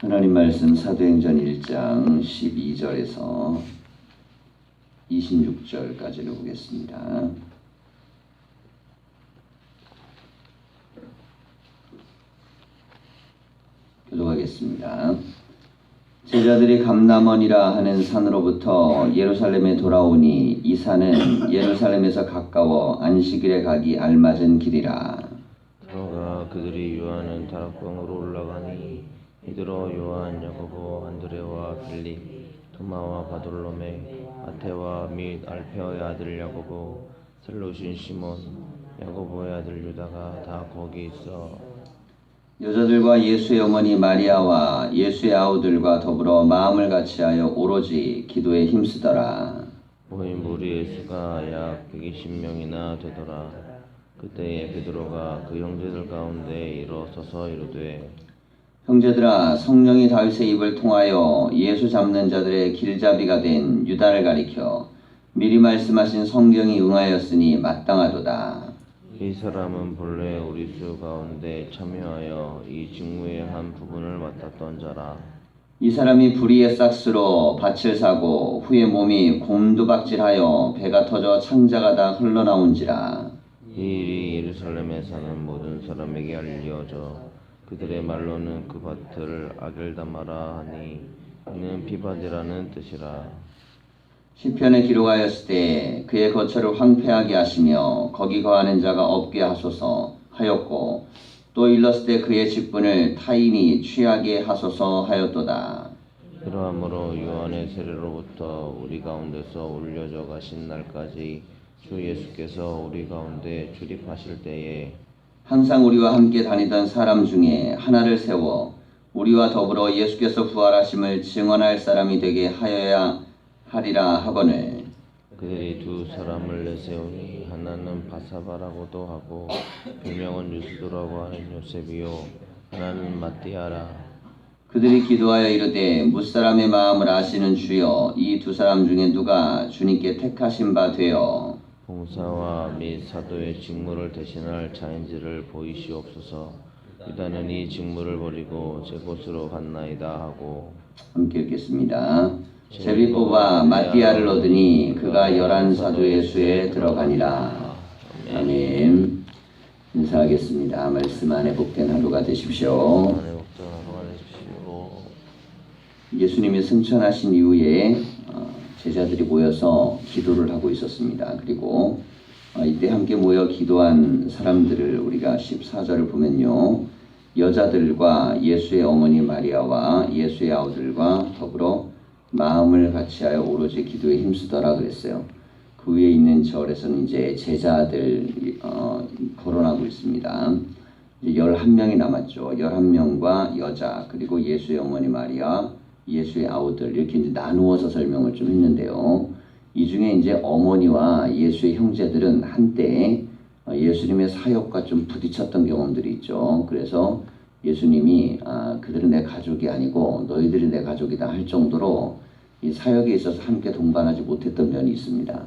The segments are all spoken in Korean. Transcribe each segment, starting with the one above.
하나님 말씀 사도행전 1장 12절에서 26절까지를 보겠습니다. 교독하겠습니다. 제자들이 감람원이라 하는 산으로부터 예루살렘에 돌아오니 이 산은 예루살렘에서 가까워 안식일에 가기 알맞은 길이라. 들어가 그들이 유하는 다락방으로 올라가니 이들어 요한, 야고보, 안드레와 빌립, 토마와 바돌로메, 마테와 및 알페오의 아들 야고보, 셀로신 시몬, 야고보의 아들 유다가 다 거기 있어. 여자들과 예수의 어머니 마리아와 예수의 아우들과 더불어 마음을 같이하여 오로지 기도에 힘쓰더라. 모인 무리의 수가 약 120명이나 되더라. 그때에 베드로가 그 형제들 가운데 일어서서 이르되, 형제들아, 성령이 다윗의 입을 통하여 예수 잡는 자들의 길잡이가 된 유다를 가리켜 미리 말씀하신 성경이 응하였으니 마땅하도다. 이 사람은 본래 우리 수 가운데 참여하여 이 직무의 한 부분을 맡았던 자라. 이 사람이 불의의 싹스로 밭을 사고 후에 몸이 곰두박질하여 배가 터져 창자가 다 흘러나온지라. 이 일이 예루살렘에 사는 모든 사람에게 알려져 그들의 말로는 그 밭을 아겔다마라 하니 이는 비바디라는 뜻이라. 시편에 기록하였을 때 그의 거처를 황폐하게 하시며 거기 거하는 자가 없게 하소서 하였고 또 일렀을 때 그의 직분을 타인이 취하게 하소서 하였도다. 그러함으로 요한의 세례로부터 우리 가운데서 올려져 가신 날까지 주 예수께서 우리 가운데 출입하실 때에 항상 우리와 함께 다니던 사람 중에 하나를 세워 우리와 더불어 예수께서 부활하심을 증언할 사람이 되게 하여야 하리라 하거늘. 그들이 두 사람을 내세우니 하나는 바사바라고도 하고 별명은 유스도라고 하는 요셉이요 하나는 마띠아라. 그들이 기도하여 이르되 무사람의 마음을 아시는 주여 이 두 사람 중에 누가 주님께 택하신 바 되어 봉사와 및 사도의 직무를 대신할 자인지를 보이시옵소서. 유다는 이 직무를 버리고 제 곳으로 갔나이다 하고. 함께 읽겠습니다. 제비 뽑아 마띠아를 얻으니 그가 11사도의 수에 들어가니라. 아멘. 인사하겠습니다. 말씀 안에 복된 하루가 되십시오. 예수님이 승천하신 이후에 제자들이 모여서 기도를 하고 있었습니다. 그리고 이때 함께 모여 기도한 사람들을 우리가 14절을 보면요. 여자들과 예수의 어머니 마리아와 예수의 아우들과 더불어 마음을 같이하여 오로지 기도에 힘쓰더라 그랬어요. 그 위에 있는 절에서는 이제 제자들 거론하고 있습니다. 이제 11명이 남았죠. 11명과 여자 그리고 예수의 어머니 마리아 예수의 아우들 이렇게 이제 나누어서 설명을 좀 했는데요. 이 중에 이제 어머니와 예수의 형제들은 한때 예수님의 사역과 좀 부딪혔던 경험들이 있죠. 그래서 예수님이 그들은 내 가족이 아니고 너희들이 내 가족이다 할 정도로 이 사역에 있어서 함께 동반하지 못했던 면이 있습니다.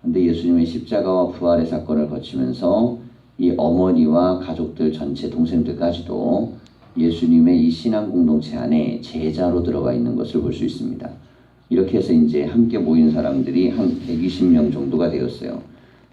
그런데 예수님의 십자가와 부활의 사건을 거치면서 이 어머니와 가족들 전체 동생들까지도 예수님의 이 신앙 공동체 안에 제자로 들어가 있는 것을 볼 수 있습니다. 이렇게 해서 이제 함께 모인 사람들이 한 120명 정도가 되었어요.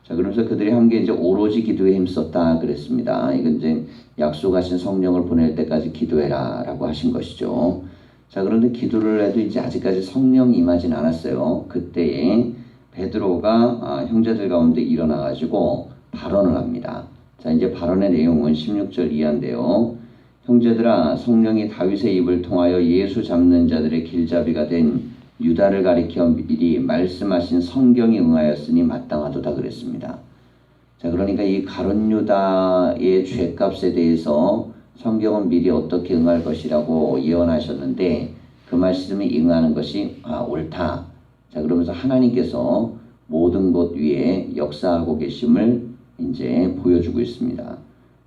자, 그러면서 그들이 함께 이제 오로지 기도에 힘썼다 그랬습니다. 이건 이제 약속하신 성령을 보낼 때까지 기도해라 라고 하신 것이죠. 자, 그런데 기도를 해도 이제 아직까지 성령이 임하진 않았어요. 그때에 베드로가 형제들 가운데 일어나가지고 발언을 합니다. 자, 이제 발언의 내용은 16절 이하인데요. 형제들아, 성령이 다윗의 입을 통하여 예수 잡는 자들의 길잡이가 된 유다를 가리켜 미리 말씀하신 성경이 응하였으니 마땅하도다 그랬습니다. 자, 그러니까 이 가룟 유다의 죄값에 대해서 성경은 미리 어떻게 응할 것이라고 예언하셨는데 그 말씀이 응하는 것이 옳다. 자, 그러면서 하나님께서 모든 것 위에 역사하고 계심을 이제 보여주고 있습니다.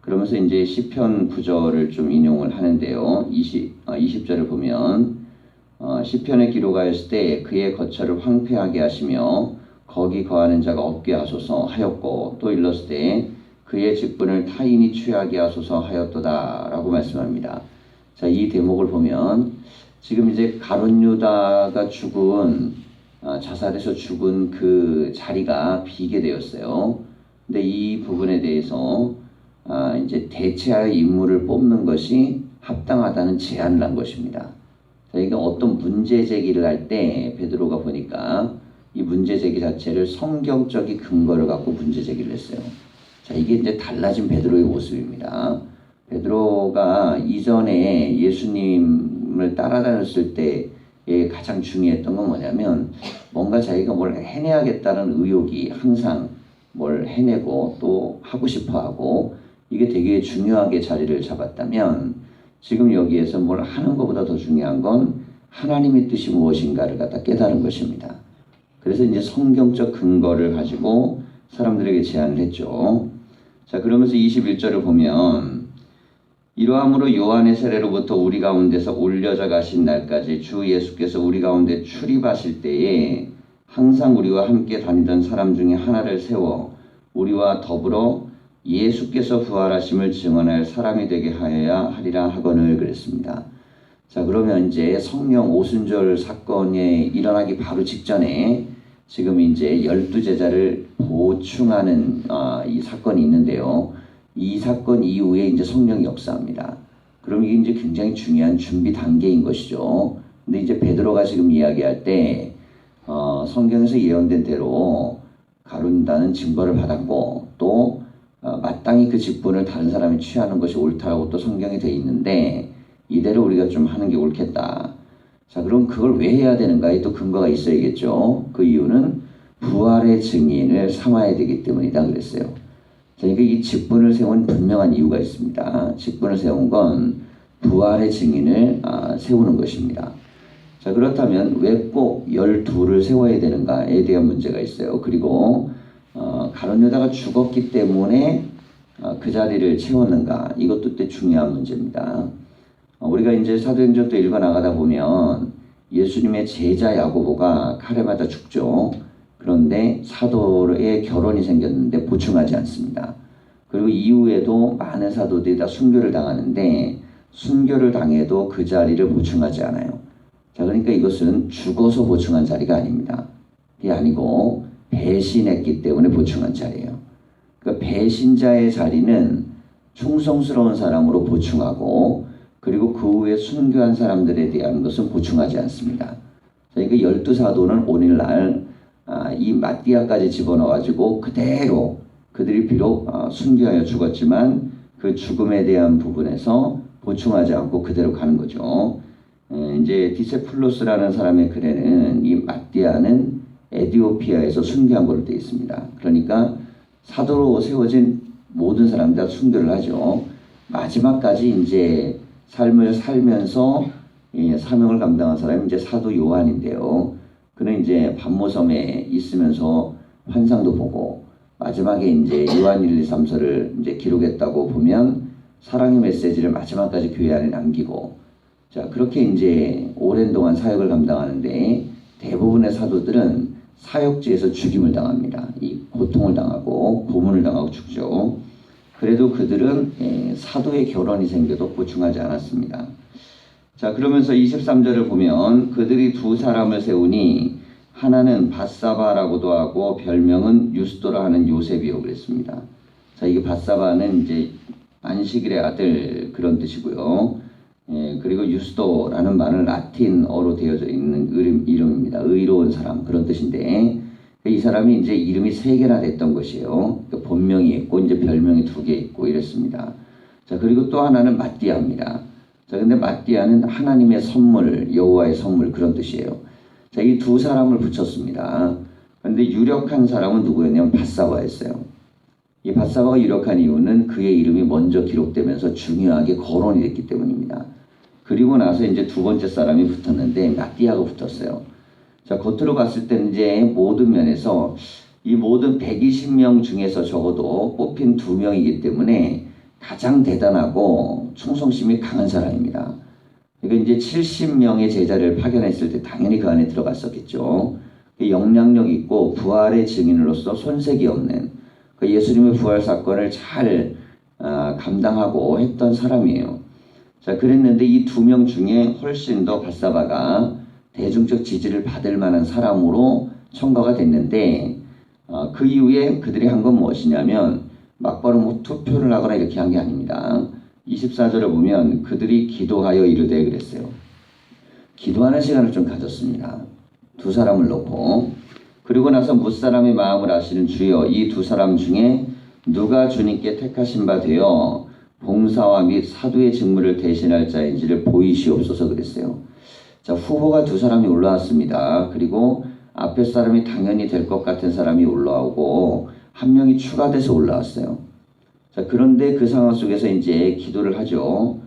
그러면서 이제 시편 9절을 좀 인용을 하는데요. 20절을 보면 시편에 기록하였을 때 그의 거처를 황폐하게 하시며 거기 거하는 자가 없게 하소서 하였고 또 일렀을 때 그의 직분을 타인이 취하게 하소서 하였도다 라고 말씀합니다. 자, 이 대목을 보면 지금 이제 가룟 유다가 자살해서 죽은 그 자리가 비게 되었어요. 근데 이 부분에 대해서 이제 대체하여 인물을 뽑는 것이 합당하다는 제안을 한 것입니다. 자, 이게 어떤 문제 제기를 할 때 베드로가 보니까 이 문제 제기 자체를 성경적인 근거를 갖고 문제 제기를 했어요. 자, 이게 이제 달라진 베드로의 모습입니다. 베드로가 이전에 예수님을 따라다녔을 때에 가장 중요했던 건 뭐냐면 뭔가 자기가 뭘 해내야겠다는 의욕이 항상 뭘 해내고 또 하고 싶어하고 이게 되게 중요하게 자리를 잡았다면 지금 여기에서 뭘 하는 것보다 더 중요한 건 하나님의 뜻이 무엇인가를 갖다 깨달은 것입니다. 그래서 이제 성경적 근거를 가지고 사람들에게 제안을 했죠. 자, 그러면서 21절을 보면 이러함으로 요한의 세례로부터 우리 가운데서 올려져 가신 날까지 주 예수께서 우리 가운데 출입하실 때에 항상 우리와 함께 다니던 사람 중에 하나를 세워 우리와 더불어 예수께서 부활하심을 증언할 사람이 되게 하여야 하리라 하거늘 그랬습니다. 자, 그러면 이제 성령 오순절 사건이 일어나기 바로 직전에 지금 이제 12제자를 보충하는 이 사건이 있는데요. 이 사건 이후에 이제 성령이 역사합니다. 그럼 이게 이제 굉장히 중요한 준비 단계인 것이죠. 근데 이제 베드로가 지금 이야기할 때 성경에서 예언된 대로 가룟 유다는 징벌을 받았고 또 마땅히 그 직분을 다른 사람이 취하는 것이 옳다라고 또 성경에 되어 있는데 이대로 우리가 좀 하는 게 옳겠다. 자, 그럼 그걸 왜 해야 되는가에 또 근거가 있어야겠죠. 그 이유는 부활의 증인을 삼아야 되기 때문이다 그랬어요. 자, 그러니까 이 직분을 세운 분명한 이유가 있습니다. 직분을 세운 건 부활의 증인을 세우는 것입니다. 자, 그렇다면 왜 꼭 12를 세워야 되는가에 대한 문제가 있어요. 그리고 가룟 유다가 죽었기 때문에 그 자리를 채웠는가, 이것도 또 중요한 문제입니다. 우리가 이제 사도행전도 읽어 나가다 보면 예수님의 제자 야고보가 칼에 맞아 죽죠. 그런데 사도의 결혼이 생겼는데 보충하지 않습니다. 그리고 이후에도 많은 사도들이 다 순교를 당하는데 순교를 당해도 그 자리를 보충하지 않아요. 자, 그러니까 이것은 죽어서 보충한 자리가 아닙니다. 그게 아니고 배신했기 때문에 보충한 자리예요. 그러니까 배신자의 자리는 충성스러운 사람으로 보충하고 그리고 그 후에 순교한 사람들에 대한 것은 보충하지 않습니다. 그러니까 12사도는 오늘날 이 마띠아까지 집어넣어가지고 그대로 그들이 비록 순교하여 죽었지만 그 죽음에 대한 부분에서 보충하지 않고 그대로 가는 거죠. 이제 디세플로스라는 사람의 글에는 이 마띠아는 에디오피아에서 순교한 걸로 되어 있습니다. 그러니까 사도로 세워진 모든 사람들 다 순교를 하죠. 마지막까지 이제 삶을 살면서 사명을 감당한 사람이 이제 사도 요한인데요. 그는 이제 반모섬에 있으면서 환상도 보고 마지막에 이제 요한 1, 2, 3서를 이제 기록했다고 보면 사랑의 메시지를 마지막까지 교회 안에 남기고 자, 그렇게 이제 오랜 동안 사역을 감당하는데 대부분의 사도들은 사역지에서 죽임을 당합니다. 이 고통을 당하고 고문을 당하고 죽죠. 그래도 그들은 사도의 결혼이 생겨도 보충하지 않았습니다. 자, 그러면서 23절을 보면 그들이 두 사람을 세우니 하나는 바사바라고도 하고 별명은 유스도라 하는 요셉이요 그랬습니다. 자, 이게 바사바는 이제 안식일의 아들 그런 뜻이고요. 그리고 유스도라는 말은 라틴어로 되어져 있는 이름입니다. 의로운 사람 그런 뜻인데 이 사람이 이제 이름이 3개나 됐던 것이에요. 그러니까 본명이 있고 이제 별명이 2개 있고 이랬습니다. 자, 그리고 또 하나는 마띠아입니다. 자, 근데 마띠아는 하나님의 선물, 여호와의 선물 그런 뜻이에요. 자, 이 두 사람을 붙였습니다. 그런데 유력한 사람은 누구였냐면 바사바였어요. 이 바사바가 유력한 이유는 그의 이름이 먼저 기록되면서 중요하게 거론이 됐기 때문입니다. 그리고 나서 이제 두 번째 사람이 붙었는데 마띠아가 붙었어요. 자, 겉으로 봤을 때 이제 모든 면에서 이 모든 120명 중에서 적어도 뽑힌 2명이기 때문에 가장 대단하고 충성심이 강한 사람입니다. 그러니까 이제 70명의 제자를 파견했을 때 당연히 그 안에 들어갔었겠죠. 영향력 있고 부활의 증인으로서 손색이 없는 예수님의 부활 사건을 잘 감당하고 했던 사람이에요. 자, 그랬는데 이 두 명 중에 훨씬 더 바사바가 대중적 지지를 받을 만한 사람으로 청가가 됐는데 그 이후에 그들이 한 건 무엇이냐면 막바로 뭐 투표를 하거나 이렇게 한 게 아닙니다. 24절에 보면 그들이 기도하여 이르되 그랬어요. 기도하는 시간을 좀 가졌습니다. 두 사람을 놓고. 그리고 나서 무사람의 마음을 아시는 주여 이 두 사람 중에 누가 주님께 택하신 바 되어 봉사와 및 사도의 직무를 대신할 자인지를 보이시옵소서 그랬어요. 자, 후보가 두 사람이 올라왔습니다. 그리고 앞에 사람이 당연히 될 것 같은 사람이 올라오고 한 명이 추가돼서 올라왔어요. 자, 그런데 그 상황 속에서 이제 기도를 하죠.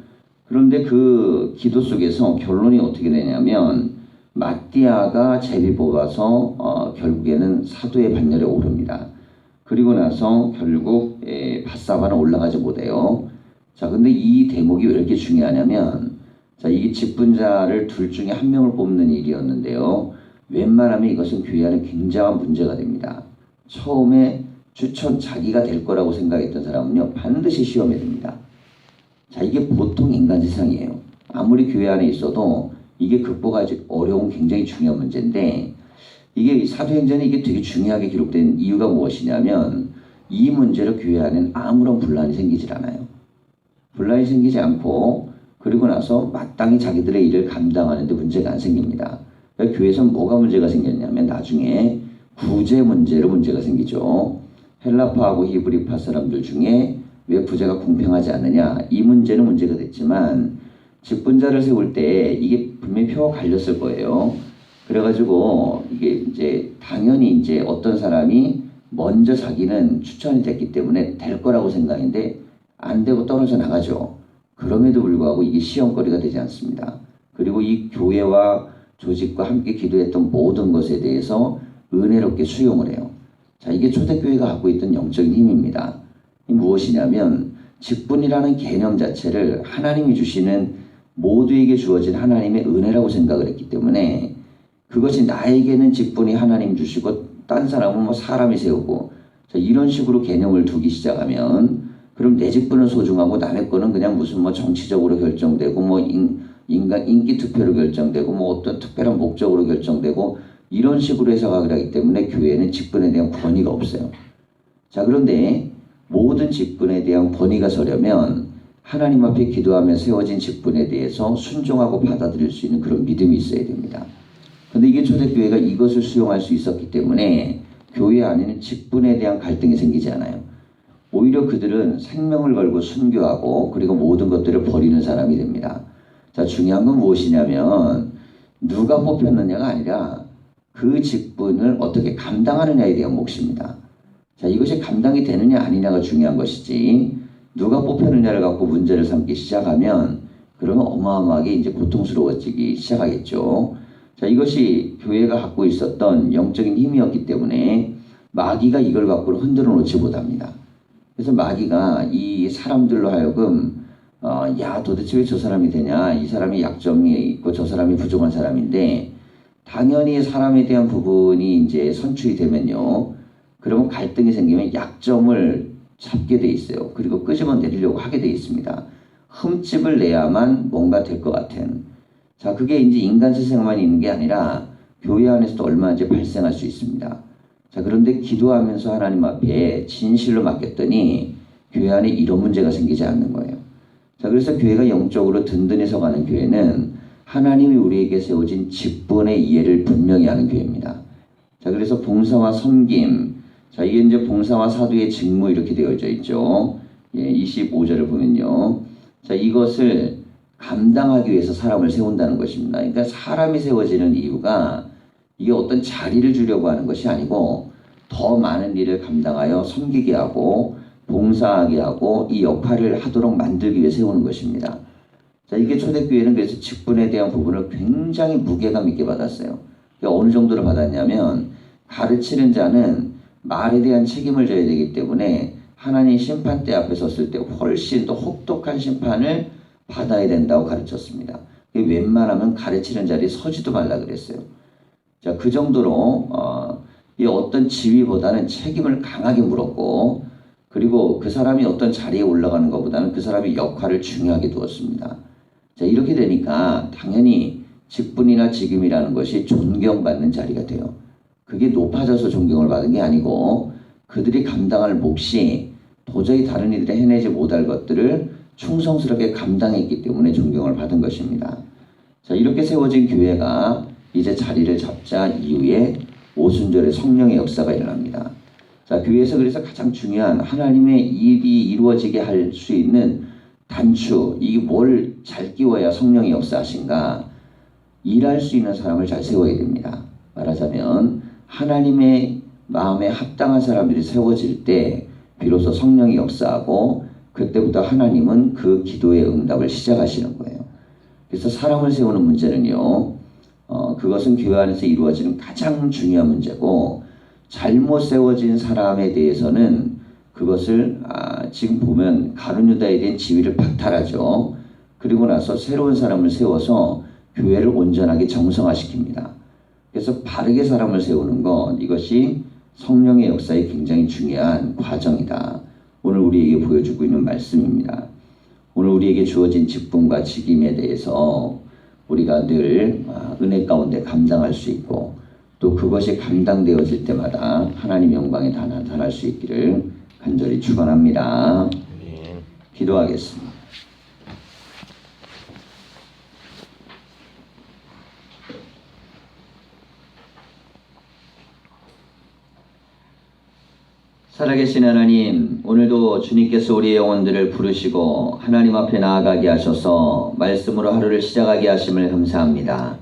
그런데 그 기도 속에서 결론이 어떻게 되냐면 마띠아가 제비 뽑아서 결국에는 사도의 반열에 오릅니다. 그리고 나서 결국 바사바는 올라가지 못해요. 자, 근데 이 대목이 왜 이렇게 중요하냐면 자, 이게 직분자를 둘 중에 한 명을 뽑는 일이었는데요. 웬만하면 이것은 교회 안에 굉장한 문제가 됩니다. 처음에 추천 자기가 될 거라고 생각했던 사람은요, 반드시 시험에 듭니다. 자, 이게 보통 인간 세상이에요. 아무리 교회 안에 있어도 이게 극복하기 어려운 굉장히 중요한 문제인데 이게 사도행전에 이게 되게 중요하게 기록된 이유가 무엇이냐면 이 문제로 교회 안에는 아무런 분란이 생기질 않아요. 분란이 생기지 않고 그리고 나서 마땅히 자기들의 일을 감당하는데 문제가 안 생깁니다. 그러니까 교회에서 뭐가 문제가 생겼냐면 나중에 구제 문제로 문제가 생기죠. 헬라파하고 히브리파 사람들 중에 왜 구제가 공평하지 않느냐 이 문제는 문제가 됐지만 직분자를 세울 때 이게 분명히 표가 갈렸을 거예요. 그래가지고 이게 이제 당연히 이제 어떤 사람이 먼저 자기는 추천이 됐기 때문에 될 거라고 생각했는데 안 되고 떨어져 나가죠. 그럼에도 불구하고 이게 시험거리가 되지 않습니다. 그리고 이 교회와 조직과 함께 기도했던 모든 것에 대해서 은혜롭게 수용을 해요. 자, 이게 초대교회가 갖고 있던 영적인 힘입니다. 이 무엇이냐면 직분이라는 개념 자체를 하나님이 주시는 모두에게 주어진 하나님의 은혜라고 생각을 했기 때문에 그것이 나에게는 직분이 하나님 주시고 딴 사람은 뭐 사람이 세우고 자, 이런 식으로 개념을 두기 시작하면 그럼 내 직분은 소중하고 남의 거는 그냥 무슨 뭐 정치적으로 결정되고 뭐 인간 인기 투표로 결정되고 뭐 어떤 특별한 목적으로 결정되고 이런 식으로 해석을 하기 때문에 교회는 직분에 대한 권위가 없어요. 자, 그런데 모든 직분에 대한 권위가 서려면 하나님 앞에 기도하며 세워진 직분에 대해서 순종하고 받아들일 수 있는 그런 믿음이 있어야 됩니다. 그런데 이게 초대교회가 이것을 수용할 수 있었기 때문에 교회 안에는 직분에 대한 갈등이 생기지 않아요. 오히려 그들은 생명을 걸고 순교하고 그리고 모든 것들을 버리는 사람이 됩니다. 자, 중요한 건 무엇이냐면 누가 뽑혔느냐가 아니라 그 직분을 어떻게 감당하느냐에 대한 몫입니다. 자, 이것이 감당이 되느냐 아니냐가 중요한 것이지 누가 뽑혔느냐를 갖고 문제를 삼기 시작하면 그러면 어마어마하게 이제 고통스러워지기 시작하겠죠. 자, 이것이 교회가 갖고 있었던 영적인 힘이었기 때문에 마귀가 이걸 갖고 흔들어 놓지 못합니다. 그래서 마귀가 이 사람들로 하여금 야, 도대체 왜 저 사람이 되냐? 이 사람이 약점이 있고 저 사람이 부족한 사람인데 당연히 사람에 대한 부분이 이제 선출이 되면요. 그러면 갈등이 생기면 약점을 잡게 돼 있어요. 그리고 끄집어내리려고 하게 돼 있습니다. 흠집을 내야만 뭔가 될 것 같은. 자, 그게 이제 인간 세상만 있는 게 아니라 교회 안에서도 얼마든지 발생할 수 있습니다. 자, 그런데 기도하면서 하나님 앞에 진실로 맡겼더니 교회 안에 이런 문제가 생기지 않는 거예요. 자, 그래서 교회가 영적으로 든든해서 가는 교회는 하나님이 우리에게 세워진 직분의 이해를 분명히 하는 교회입니다. 자, 그래서 봉사와 섬김, 자, 이게 이제 봉사와 사도의 직무 이렇게 되어져 있죠. 예, 25절을 보면요. 자, 이것을 감당하기 위해서 사람을 세운다는 것입니다. 그러니까 사람이 세워지는 이유가 이게 어떤 자리를 주려고 하는 것이 아니고 더 많은 일을 감당하여 섬기게 하고 봉사하게 하고 이 역할을 하도록 만들기 위해 세우는 것입니다. 자, 이게 초대교회는 그래서 직분에 대한 부분을 굉장히 무게감 있게 받았어요. 어느 정도로 받았냐면 가르치는 자는 말에 대한 책임을 져야 되기 때문에 하나님 심판대 앞에 섰을 때 훨씬 더 혹독한 심판을 받아야 된다고 가르쳤습니다. 웬만하면 가르치는 자리에 서지도 말라 그랬어요. 자, 그 정도로 이 어떤 지위보다는 책임을 강하게 물었고 그리고 그 사람이 어떤 자리에 올라가는 것보다는 그 사람의 역할을 중요하게 두었습니다. 자, 이렇게 되니까 당연히 직분이나 직임이라는 것이 존경받는 자리가 돼요. 그게 높아져서 존경을 받은 게 아니고 그들이 감당할 몫이 도저히 다른 이들이 해내지 못할 것들을 충성스럽게 감당했기 때문에 존경을 받은 것입니다. 자, 이렇게 세워진 교회가 이제 자리를 잡자 이후에 오순절에 성령의 역사가 일어납니다. 자, 교회에서 그래서 가장 중요한 하나님의 일이 이루어지게 할 수 있는 단추, 이게 뭘 잘 끼워야 성령의 역사하신가? 일할 수 있는 사람을 잘 세워야 됩니다. 말하자면 하나님의 마음에 합당한 사람들이 세워질 때 비로소 성령이 역사하고 그때부터 하나님은 그 기도의 응답을 시작하시는 거예요. 그래서 사람을 세우는 문제는요, 그것은 교회 안에서 이루어지는 가장 중요한 문제고 잘못 세워진 사람에 대해서는 그것을 지금 보면 가룟 유다에 대한 지위를 박탈하죠. 그리고 나서 새로운 사람을 세워서 교회를 온전하게 정성화시킵니다. 그래서 바르게 사람을 세우는 것, 이것이 성령의 역사에 굉장히 중요한 과정이다. 오늘 우리에게 보여주고 있는 말씀입니다. 오늘 우리에게 주어진 직분과 직임에 대해서 우리가 늘 은혜 가운데 감당할 수 있고 또 그것이 감당되어질 때마다 하나님 영광에 다 나타날 수 있기를 간절히 축원합니다. 기도하겠습니다. 살아계신 하나님, 오늘도 주님께서 우리의 영혼들을 부르시고 하나님 앞에 나아가게 하셔서 말씀으로 하루를 시작하게 하심을 감사합니다.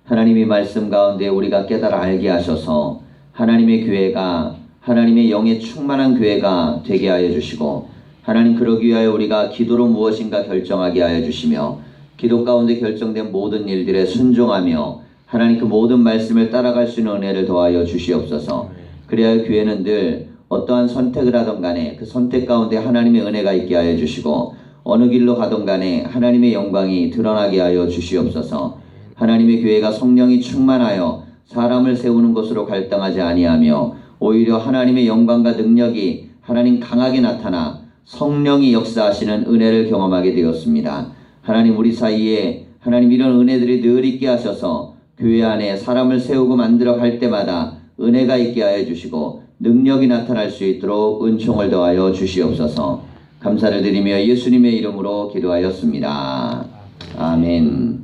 하나님의 말씀 가운데 우리가 깨달아 알게 하셔서 하나님의 교회가 하나님의 영에 충만한 교회가 되게 하여 주시고 하나님 그러기 위하여 우리가 기도로 무엇인가 결정하게 하여 주시며 기도 가운데 결정된 모든 일들에 순종하며 하나님 그 모든 말씀을 따라갈 수 있는 은혜를 더하여 주시옵소서. 그래야 교회는 늘 어떠한 선택을 하던 간에 그 선택 가운데 하나님의 은혜가 있게 하여 주시고 어느 길로 가던 간에 하나님의 영광이 드러나게 하여 주시옵소서. 하나님의 교회가 성령이 충만하여 사람을 세우는 것으로 갈등하지 아니하며 오히려 하나님의 영광과 능력이 하나님 강하게 나타나 성령이 역사하시는 은혜를 경험하게 되었습니다. 하나님 우리 사이에 하나님 이런 은혜들이 늘 있게 하셔서 교회 안에 사람을 세우고 만들어 갈 때마다 은혜가 있게 하여 주시고 능력이 나타날 수 있도록 은총을 더하여 주시옵소서. 감사를 드리며 예수님의 이름으로 기도하였습니다. 아멘.